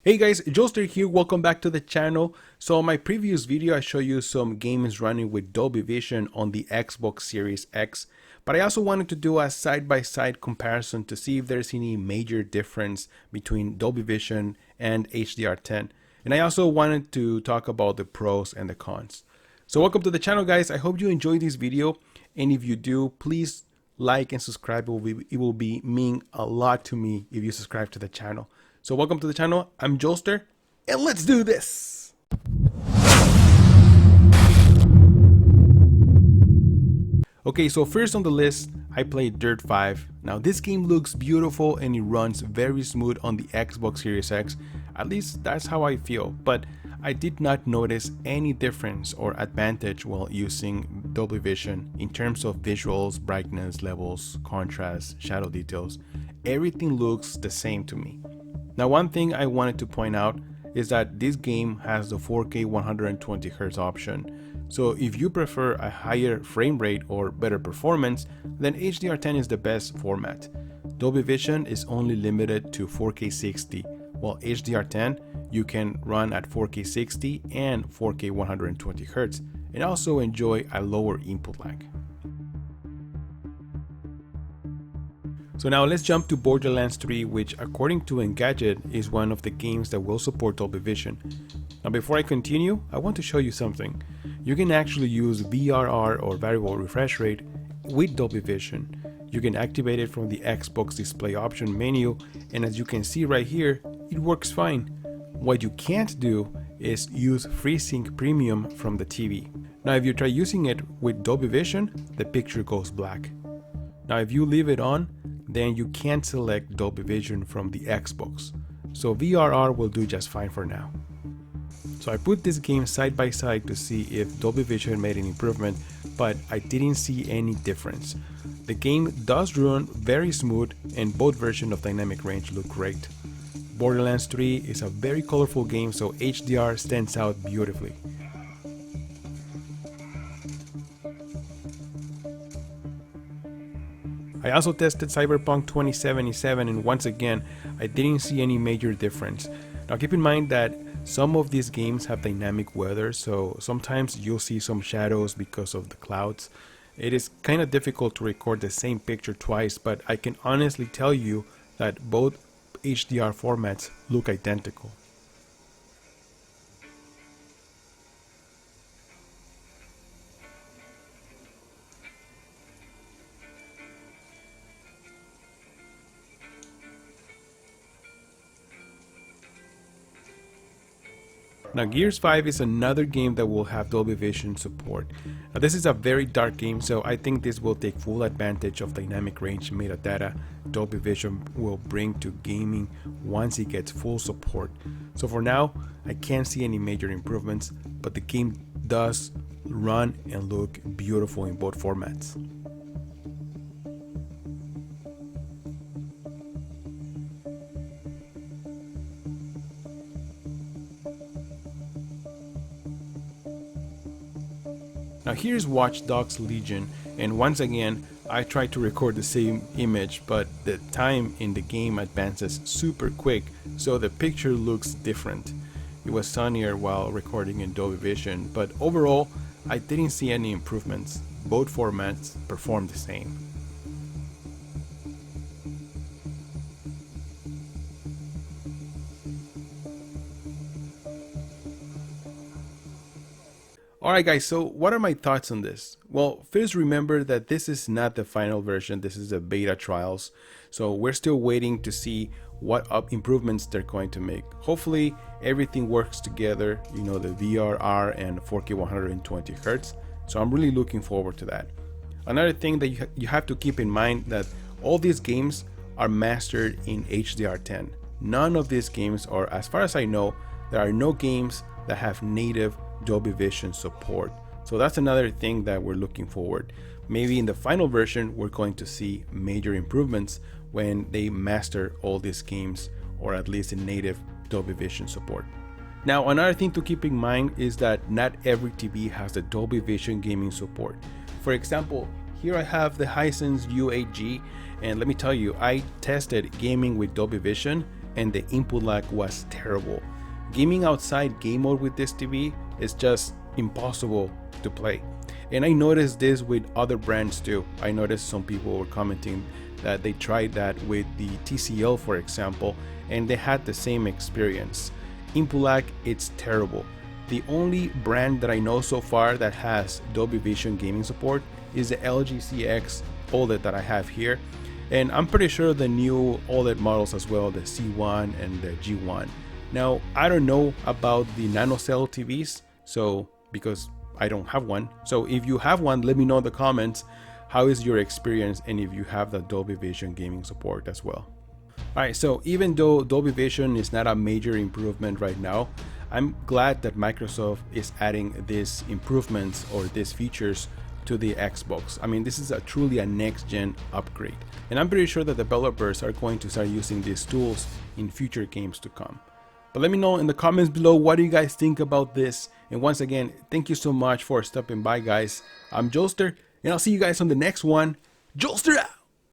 Hey guys, Joester here, welcome back to the channel. So in my previous video I showed you some games running with Dolby Vision on the Xbox Series X, but I also wanted to do a side-by-side comparison to see if there's any major difference between Dolby Vision and HDR10. And I also wanted to talk about the pros and the cons. So welcome to the channel guys, I hope you enjoyed this video, and if you do, please like and subscribe. It will mean a lot to me if you subscribe to the channel. So welcome to the channel, I'm Joester, and let's do this! Okay, so first on the list, I played Dirt 5. Now this game looks beautiful and it runs very smooth on the Xbox Series X, at least that's how I feel, but I did not notice any difference or advantage while using Dolby Vision in terms of visuals, brightness, levels, contrast, shadow details. Everything looks the same to me. Now one thing I wanted to point out is that this game has the 4K 120Hz option. So if you prefer a higher frame rate or better performance, then HDR10 is the best format. Dolby Vision is only limited to 4K 60, while HDR10 you can run at 4K 60 and 4K 120Hz and also enjoy a lower input lag. So now let's jump to Borderlands 3, which according to Engadget is one of the games that will support Dolby Vision. Now before I continue, I want to show you something. You can actually use VRR or variable refresh rate with Dolby Vision. You can activate it from the Xbox display option menu, and as you can see right here, it works fine. What you can't do is use FreeSync Premium from the TV. Now if you try using it with Dolby Vision, the picture goes black. Now if you leave it on, then you can't select Dolby Vision from the Xbox. So VRR will do just fine for now. So I put this game side by side to see if Dolby Vision made an improvement, but I didn't see any difference. The game does run very smooth and both versions of dynamic range look great. Borderlands 3 is a very colorful game, so HDR stands out beautifully. I also tested Cyberpunk 2077, and once again, I didn't see any major difference. Now keep in mind that some of these games have dynamic weather, so sometimes you'll see some shadows because of the clouds. It is kind of difficult to record the same picture twice, but I can honestly tell you that both HDR formats look identical. Now Gears 5 is another game that will have Dolby Vision support. Now this is a very dark game, so I think this will take full advantage of dynamic range metadata Dolby Vision will bring to gaming once it gets full support. So for now, I can't see any major improvements, but the game does run and look beautiful in both formats. Now here's Watch Dogs Legion, and once again I tried to record the same image, but the time in the game advances super quick, so the picture looks different. It was sunnier while recording in Dolby Vision, but overall I didn't see any improvements. Both formats perform the same. Alright guys, so what are my thoughts on this? Well, first remember that this is not the final version, this is the beta trials. So we're still waiting to see what improvements they're going to make. Hopefully everything works together, you know, the VRR and 4K 120Hz. So I'm really looking forward to that. Another thing that you have to keep in mind that all these games are mastered in HDR10. None of these games, or as far as I know, there are no games that have native Dolby Vision support. So that's another thing that we're looking forward. Maybe in the final version we're going to see major improvements when they master all these games, or at least in native Dolby Vision support. Now another thing to keep in mind is that not every TV has the Dolby Vision gaming support. For example, here I have the Hisense U8G, and let me tell you, I tested gaming with Dolby Vision and the input lag was terrible. Gaming outside game mode with this TV is just impossible to play. And I noticed this with other brands too. I noticed some people were commenting that they tried that with the TCL, for example, and they had the same experience. Input lag, it's terrible. The only brand that I know so far that has Dolby Vision gaming support is the LG CX Oled that I have here. And I'm pretty sure the new OLED models as well, the C1 and the G1. Now, I don't know about the nanocell TVs, so because I don't have one. So if you have one, let me know in the comments how is your experience and if you have the Dolby Vision gaming support as well. Alright, so even though Dolby Vision is not a major improvement right now, I'm glad that Microsoft is adding these improvements or these features to the Xbox. I mean, this is truly a next-gen upgrade. And I'm pretty sure that developers are going to start using these tools in future games to come. But let me know in the comments below, what do you guys think about this? And once again, thank you so much for stopping by, guys. I'm Jolster, and I'll see you guys on the next one. Jolster out!